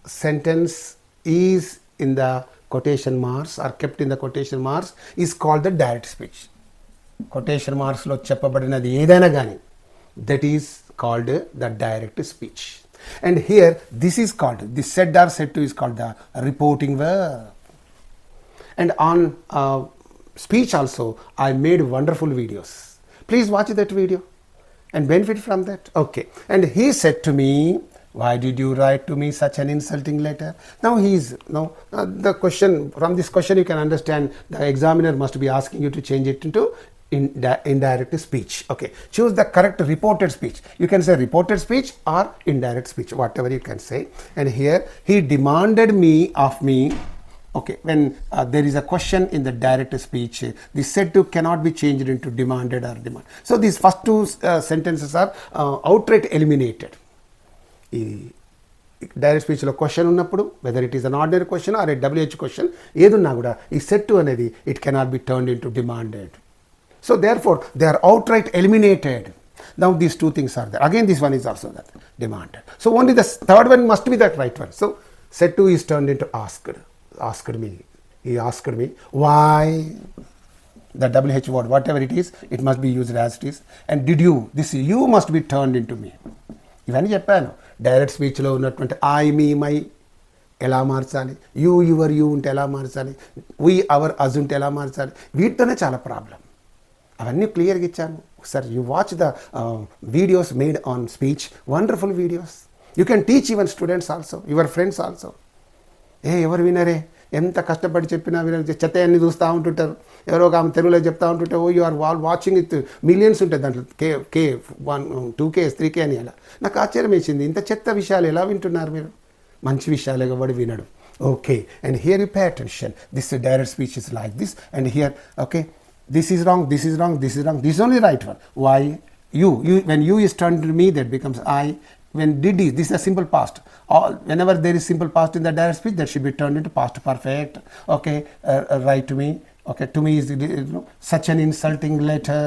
sentence is in the quotation marks or kept in the quotation marks is called the direct speech. Quotation marks lo cheppabadinadi edaina gaani, that is called the direct speech. And here this is called, this said or said to is called the reporting verb. And on speech also I made wonderful videos. Please watch that video and benefit from that. Okay. And he said to me, why did you write to me such an insulting letter? Now the question, from this question you can understand the examiner must be asking you to change it into indirect speech. Okay, choose the correct reported speech. You can say reported speech or indirect speech, whatever you can say. And here he demanded of me. Okay, when there is a question in the direct speech, the said to cannot be changed into demanded or demand. So these first two sentences are outright eliminated. ఈ direct స్పీచ్లో question ఉన్నప్పుడు, whether it is an ordinary question or a WH question ఏదున్నా కూడా ఈ set అనేది it cannot be turned into demanded. So therefore they are outright eliminated. Now these two things are there. Again this one is also that demanded. So only the third one must be that right one. So said to is turned into asked. Asked me. He asked me why. The WH word, whatever it is, it must be used as it is. And did you, this you must be turned into me. ఇవన్నీ చెప్పాను. Direct స్పీచ్లో ఉన్నటువంటి I me my ఎలా మార్చాలి, you your you ఉంటే ఎలా మార్చాలి, we hour అజ్ ఉంటే ఎలా మార్చాలి, వీటితోనే చాలా ప్రాబ్లం. అవన్నీ క్లియర్గా ఇచ్చాను. ఒకసారి you watch the videos made on speech, wonderful videos. You can teach even students also, your friends also. ఎవరు వినరే, ఎంత కష్టపడి చెప్పినా వినరు, చెత్త అన్ని చూస్తూ ఉంటుంటారు. ఎవరో ఒక ఆమె తెలుగులో చెప్తా ఉంటుంటే oh you are watching with millions ఉంటుంది దాంట్లో, కే 1 2K 3K అని. అలా నాకు ఆశ్చర్యం వేసింది, ఇంత చెత్త విషయాలు ఎలా వింటున్నారు మీరు, మంచి విషయాలు ఎవడు వినడు. Okay, and here you pay attention, this direct speech is like this, and here okay this is wrong, this is wrong, this is wrong, this is only right one. Why? You when you is turned to me, that becomes I. When did is, this is a simple past. All whenever there is simple past in the direct speech, that should be turned into past perfect. Okay, write to me. Okay, to me is such an insulting letter.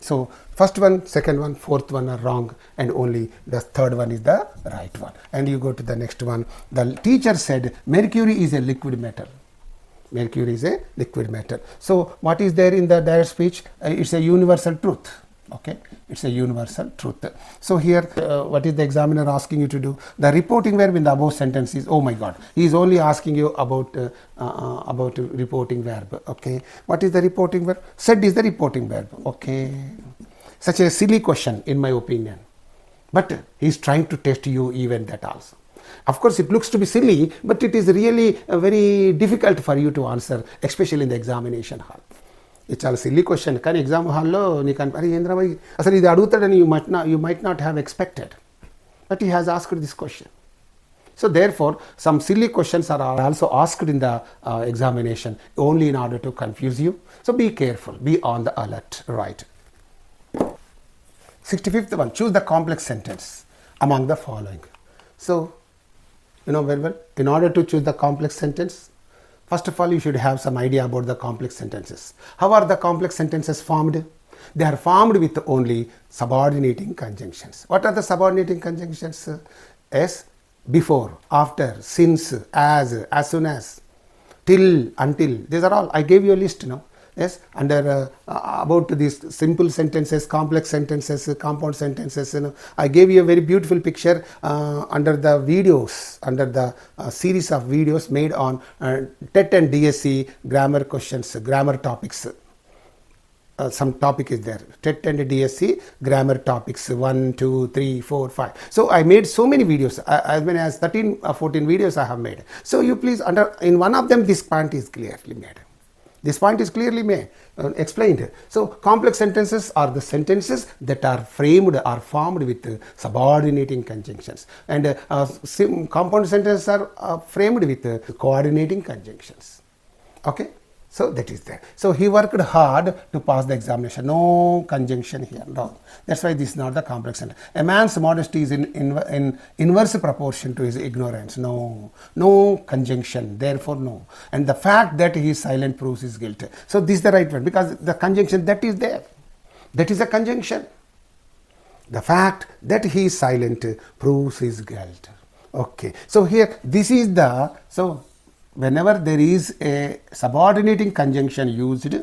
So first one, second one, fourth one are wrong, and only the third one is the right one. And you go to the next one. The teacher said mercury is a liquid metal. Mercury is a liquid metal. So what is there in the direct speech? It's a universal truth. Okay, it's a universal truth. So here what is the examiner asking you to do? The reporting verb in the above sentence is, oh my god, he is only asking you about reporting verb. Okay, what is the reporting verb? Said is the reporting verb. Okay, such a silly question in my opinion, but he is trying to test you even that also. Of course it looks to be silly, but it is really very difficult for you to answer, especially in the examination hall. It's a silly question, కానీ exam హాల్లో నీకు అరే ఏంద్రబాయ్ అసలు ఇది అడుగుతాడని you might not have expected, but he has asked this question. So therefore some silly questions are also asked in the examination only in order to confuse you. So be careful, be on the alert. Right, 65th one, choose the complex sentence among the following. So very well, in order to choose the complex sentence, first of all you should have some idea about the complex sentences. How are the complex sentences formed? They are formed with only subordinating conjunctions. What are the subordinating conjunctions? As, before, after, since, as soon as, till, until. These are all, I gave you a list now. Yes, under about these simple sentences, complex sentences, compound sentences, I gave you a very beautiful picture under the videos, under the series of videos made on TET and DSC grammar questions, grammar topics. Some topic is there, TET and DSC grammar topics 1, 2, 3, 4, 5. So I made so many videos, as many as 13 or 14 videos I have made. So you please, in one of them this point is clearly made. This point is clearly explained. So complex sentences are the sentences that are framed or formed with subordinating conjunctions, and compound sentences are framed with coordinating conjunctions. Okay, so that is there. So he worked hard to pass the examination. No conjunction here, no. That's why this is not the complex sentence. A man's modesty is in inverse proportion to his ignorance. No conjunction, therefore no. And the fact that he is silent proves his guilt. So this is the right one, because the conjunction that is there, that is a conjunction. The fact that he is silent proves his guilt. Okay, so here this is the, so whenever there is a subordinating conjunction used,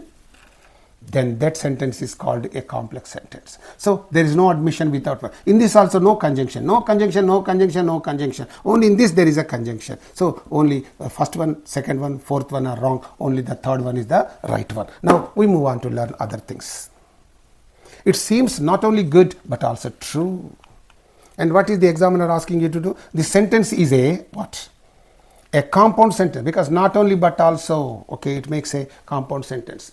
then that sentence is called a complex sentence. So there is no admission without one. In this also no conjunction, no conjunction, no conjunction, no conjunction. Only in this there is a conjunction. So only first one, second one, fourth one are wrong. Only the third one is the right one. Now we move on to learn other things. It seems not only good but also true. And what is the examiner asking you to do? The sentence is a what? A compound sentence, because not only but also, okay, it makes a compound sentence.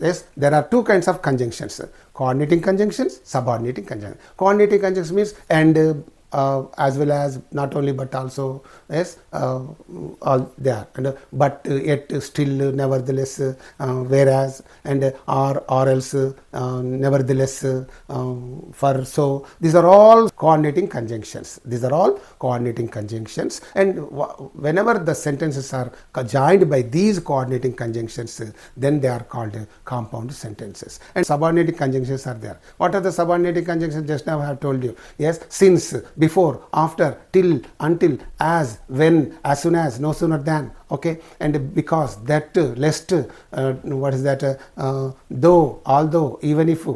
Yes, there are two kinds of conjunctions: coordinating conjunctions, subordinating conjunctions. Coordinating conjunctions means and as well as not only but also, yes, all there, and but yet still nevertheless, whereas, and or else, nevertheless, for so. These are all coordinating conjunctions. These are all coordinating conjunctions, and whenever the sentences are joined by these coordinating conjunctions, then they are called compound sentences. And subordinating conjunctions are there. What are the subordinating conjunctions? Just now I have told you. Yes, since, before, after, till, until, as, when, as soon as, no sooner than, okay, and because, that, lest, what is that, though, although, even if,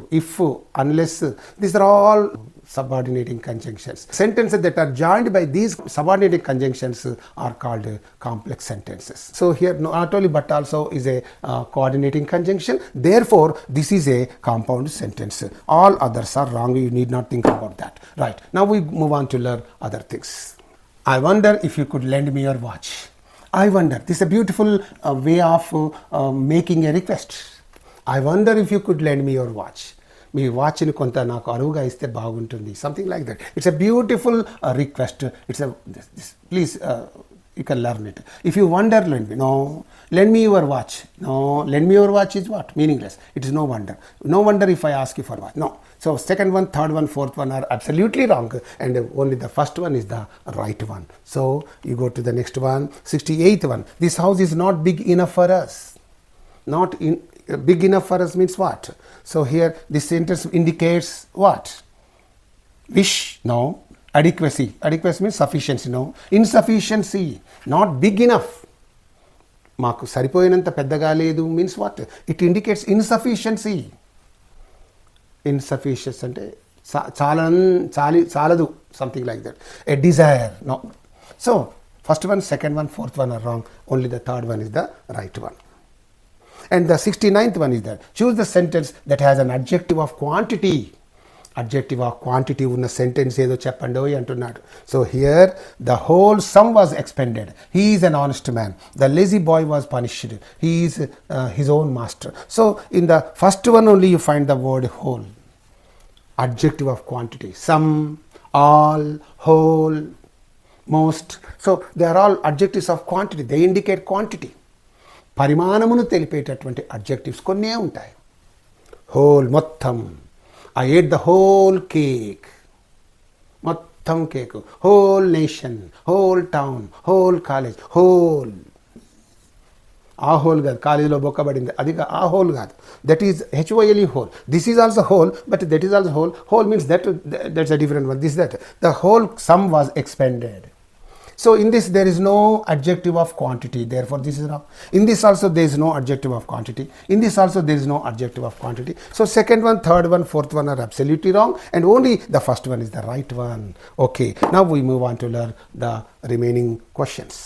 unless. These are all subordinating conjunctions. Sentences that are joined by these subordinating conjunctions are called complex sentences. So here not only but also is a coordinating conjunction. Therefore, this is a compound sentence. All others are wrong. You need not think about that. Right. Now we move on to learn other things. I wonder if you could lend me your watch. I wonder. This is a beautiful way of making a request. I wonder if you could lend me your watch. మీ వాచ్ని కొంత నాకు అరువుగా ఇస్తే బాగుంటుంది, something like that. It's a beautiful request. It's please you can learn it. If you wonder, lend me. No, lend me your watch. No, lend me your watch is what? Meaningless. It is no wonder. No wonder if I ask you for watch. No. So second one, third one, fourth one are absolutely wrong, and only the first one is the right one. So you go to the next one, 68th one. This house is not big enough for us. Not in big enough for us means what? So here this sentence indicates what? Wish? No. Adequacy. Adequacy means sufficiency. No. Insufficiency. Not big enough. మాకు సరిపోయినంత పెద్దగా లేదు means what? It indicates insufficiency. Insufficiency అంటే చాలదు, something like that. A desire. No. So first one, second one, fourth one are wrong. Only the third one is the right one. And the 69th one is that choose the sentence that has an adjective of quantity. Adjective of quantity ఉన్న sentence ఏదో చెప్పండి అంటున్నాడు. So here the whole some was expended. He is an honest man. The lazy bye was punished. He is his own master. So in the first one only you find the word whole. Adjective of quantity. Some, all, whole, most. So they are all adjectives of quantity. They indicate quantity. పరిమాణమును తెలిపేటటువంటి adjectives కొన్నే ఉంటాయి. Whole మొత్తం. I ate the whole cake. మొత్తం cake. whole nation, whole town, whole college, whole. ఆ whole కాదు, కాలేజీలో బొక్కబడింది అది ఆ హోల్ కాదు. That is HOLE whole. This is also whole, but that is also whole. Whole means that's a different one. This that the whole some was expended. So in this there is no adjective of quantity, therefore this is wrong. In this also there is no adjective of quantity. In this also there is no adjective of quantity. So second one, third one, fourth one are absolutely wrong, and only the first one is the right one. Okay, now we move on to learn the remaining questions.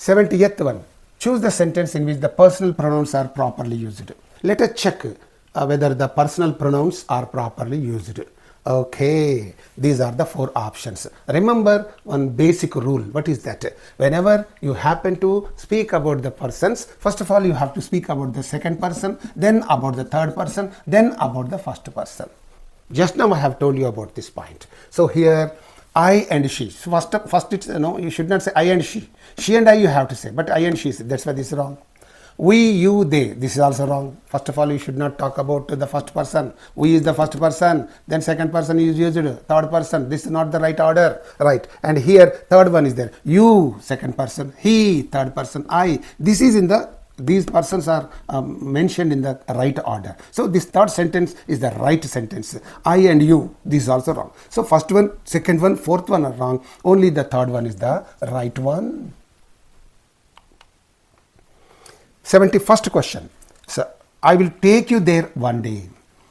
70th one. Choose the sentence in which the personal pronouns are properly used. Let us check whether the personal pronouns are properly used. Okay, these are the four options. Remember one basic rule. What is that? Whenever you happen to speak about the persons, first of all you have to speak about the second person, then about the third person, then about the first person. Just now I have told you about this point. So here I and she. So first it's, you should not say I and she. She and I you have to say, but I and she. That's why this is wrong. We, you, they. This is also wrong. First of all, you should not talk about the first person. We is the first person. Then second person is used. Third person. This is not the right order. Right. And here third one is there. You, second person. He, third person. I. This is in the these persons are mentioned in the right order. So this third sentence is the right sentence. I and you, this is also wrong. So first one, second one, fourth one are wrong. Only the third one is the right one. 71st question. So I will take you there one day.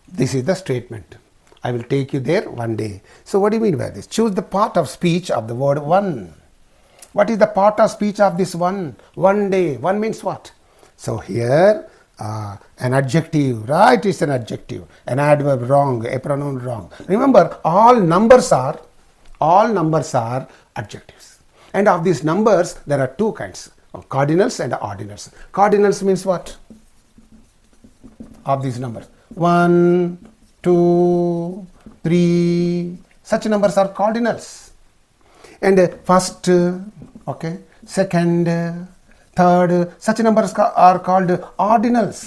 This is the statement. I will take you there one day. So what do you mean by this? Choose the part of speech of the word one. What is the part of speech of this one? One day. One means what? So here an adjective, right? It's an adjective. An adverb wrong, a pronoun wrong. Remember, all numbers are adjectives. And of these numbers, there are two kinds, cardinals and ordinals. Cardinals means what? Of these numbers, 1, 2, 3, such numbers are cardinals. And first, okay, second, third, such numbers are called ordinals.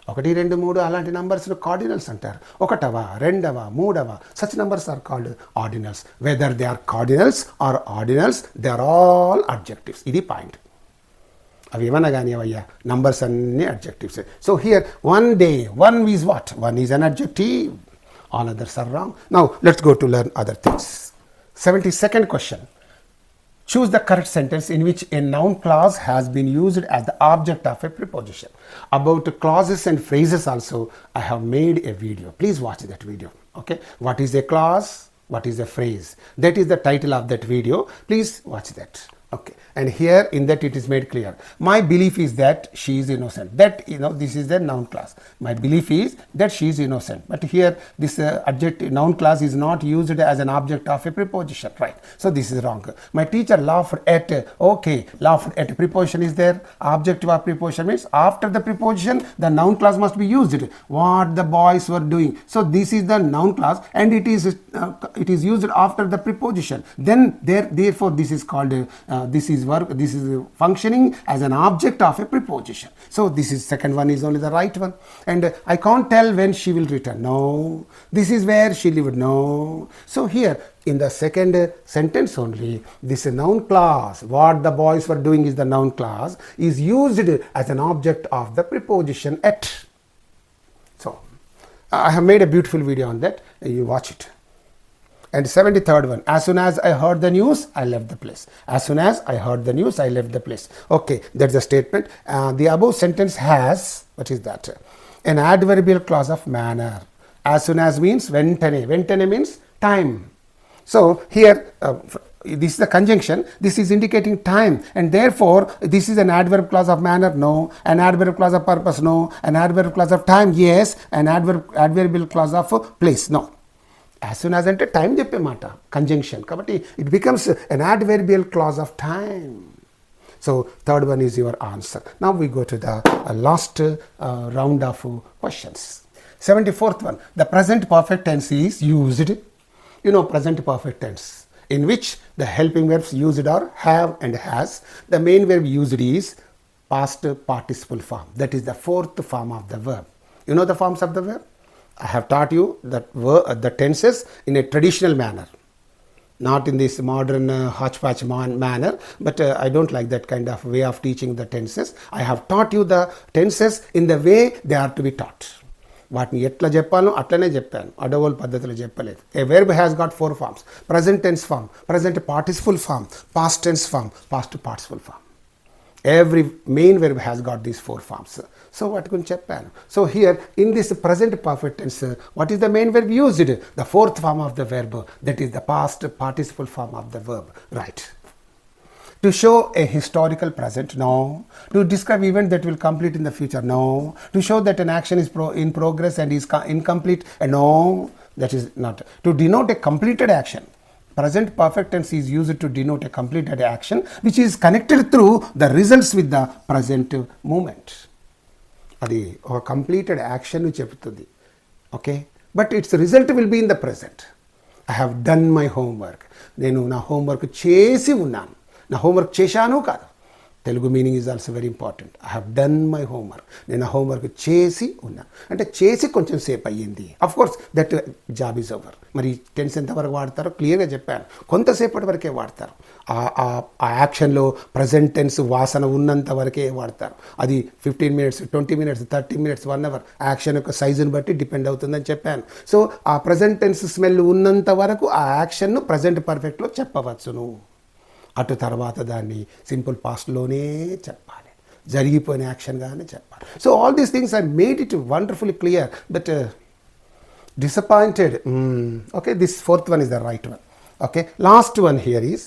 1, 2, 3 అలాంటి numbers cardinals అంటారు. ఒకటవ, రెండవ, మూడవ, such numbers are called ordinals. Whether they are cardinals or ordinals, they are all adjectives. ఇది point. అవి ఏమన్నా కానీ అవయ్యా, numbers అన్ని adjectives. So here, one day, one is what? One is an adjective. All others are wrong. Now let's go to learn other things. 72nd question. Choose the correct sentence in which a noun clause has been used as the object of a preposition. About clauses and phrases also, I have made a video. Please watch that video. Okay. What is a clause? What is a phrase? That is the title of that video. Please watch that. Okay. And here in that it is made clear. My belief is that she is innocent. That, this is the noun clause. My belief is that she is innocent. But here this adjective noun clause is not used as an object of a preposition. Right. So this is wrong. My teacher laughed at. Okay. Laughed at. Preposition is there. Objective of preposition means after the preposition the noun clause must be used. What the boys were doing. So this is the noun clause and it is used after the preposition. Then therefore this is called this is functioning as an object of a preposition. So this is second one is only the right one. And I can't tell when she will return. No. This is where she lived. No. So here in the second sentence only, this noun clause, what the boys were doing is the noun clause, is used as an object of the preposition at. So I have made a beautiful video on that. You watch it. And 73rd one, as soon as I heard the news, I left the place. As soon as I heard the news, I left the place. Okay, that's the statement. The above sentence has, what is that? An adverbial clause of manner. As soon as means ventane. Ventane means time. So here, this is the conjunction. This is indicating time. And therefore, this is an adverb clause of manner. No. An adverb clause of purpose. No. An adverb clause of time. Yes. An adverbial clause of place. No. As soon as ante time cheppe mata conjunction kabatti it becomes an adverbial clause of time. So third one is your answer. Now we go to the last round of questions. 74th one, the present perfect tense is used. Present perfect tense in which the helping verbs used are have and has. The main verb used is past participle form. That is the fourth form of the verb. You know the forms of the verb? I have taught you that the tenses in a traditional manner, not in this modern hodgepodge manner, but I don't like that kind of way of teaching the tenses. I have taught you the tenses in the way they are to be taught. వాటిని ఎట్లా చెప్పాలో అట్లనే చెప్పాను, అడవుల పద్ధతిలో చెప్పలేదు. A verb has got four forms: present tense form, present participle form, past tense form, past participle form. Every main verb has got these four forms. So what can చెప్పాను? So here in this present perfect tense, what is the main verb used? The fourth form of the verb, that is the past participle form of the verb. Right. To show a historical present? No. To describe event that will complete in the future? No. To show that an action is in progress and is incomplete? No. That is not. To denote a completed action. Present perfect tense is used to denote a completed action which is connected through the results with the present moment. అది ఒక completed action చెప్తుంది. Okay, but its result will be in the present. I have done my homework. నేను నా homework చేసి ఉన్నాను. నా homework చేశాను కాదు, Telugu meaning is also very important. I have done my homework. నేను ఆ హోంవర్క్ చేసి ఉన్నా అంటే చేసి కొంచెం సేపు అయ్యింది. Of course that job is over. మరి టెన్స్ ఎంతవరకు వాడతారో క్లియర్గా చెప్పాను. కొంతసేపటి వరకే వాడతారు. ఆ యాక్షన్లో ప్రజెంట్ టెన్స్ వాసన ఉన్నంత వరకే వాడతారు. అది 15 minutes, 20 minutes, 30 minutes, 1 hour action యొక్క సైజుని బట్టి డిపెండ్ అవుతుందని చెప్పాను. సో ఆ ప్రజెంట్ టెన్స్ స్మెల్ ఉన్నంత వరకు ఆ యాక్షన్ను ప్రజెంట్ పర్ఫెక్ట్లో చెప్పవచ్చును. అటు తర్వాత దాన్ని సింపుల్ పాస్ట్లోనే చెప్పాలి, జరిగిపోయిన యాక్షన్గానే చెప్పాలి. So all these things I made it wonderfully clear, but disappointed. Okay, this fourth one is the right one. Okay, last one here is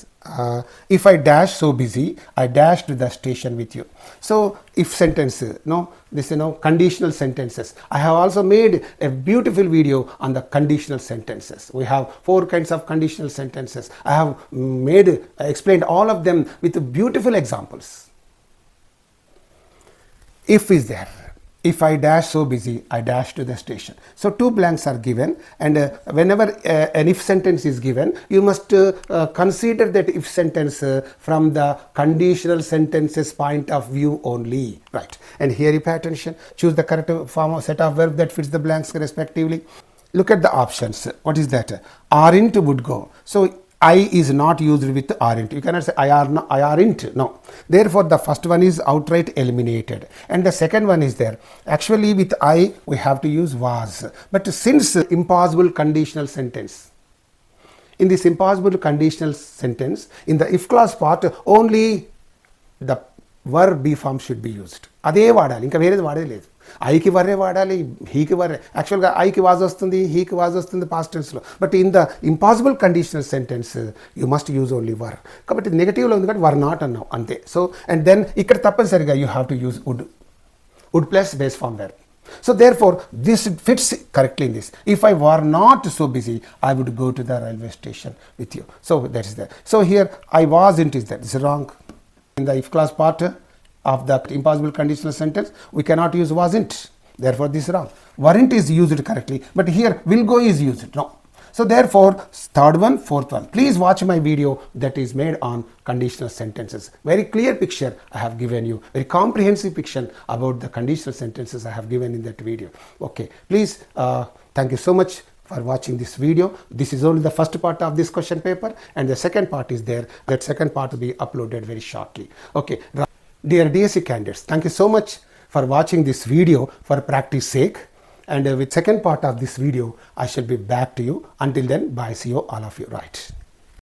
if I dash so busy, I dash to the station with you. So if sentence, no, this conditional sentences. I have also made a beautiful video on the conditional sentences. We have 4 kinds of conditional sentences. I have explained all of them with beautiful examples. If is there. If I dash so busy, I dash to the station. So 2 blanks are given, and whenever an if sentence is given, you must consider that if sentence from the conditional sentences point of view only. Right. And here you pay attention. Choose the correct form of set of verb that fits the blanks respectively. Look at the options. What is that? Aren't would go. So I is not used with aren't. You cannot say I aren't. No. Therefore, the first one is outright eliminated. And the second one is there. Actually, with I, we have to use was. But since impossible conditional sentence, in this impossible conditional sentence, in the if clause part, only the verb be form should be used. అదే వాడాలి, ఇంకా వేరేది వాడేది లేదు. ఐకి వర్రే వాడాలి, హీకి వర్రే. యాక్చువల్గా ఐకి వాజ్ వస్తుంది, హీకి వాజ్ వస్తుంది పాస్ట్ టెన్స్లో. But in the impossible conditional sentence you must use only were. కాబట్టి నెగటివ్లో ఉంది కాబట్టి వర్ నాట్ అన్నావు అంతే. సో అండ్ దెన్ ఇక్కడ తప్పనిసరిగా you have to use would plus base form verb. So therefore this fits correctly in this. If I were not so busy, I would go to the railway station with you. So that is there. So here I wasn't is there. This is wrong. In the if clause part of the impossible conditional sentence, we cannot use wasn't. Therefore this is wrong. Weren't is used correctly, but here will go is used. No. So therefore third one, fourth one. Please watch my video that is made on conditional sentences. Very clear picture I have given you. Very comprehensive picture about the conditional sentences I have given in that video. Okay. Please thank you so much for watching this video. This is only the first part of this question paper, and the second part is there. That second part will be uploaded very shortly. Okay. Dear DSC candidates, thank you so much for watching this video for practice sake. And with second part of this video, I shall be back to you. Until then, bye. See you all of you. Right.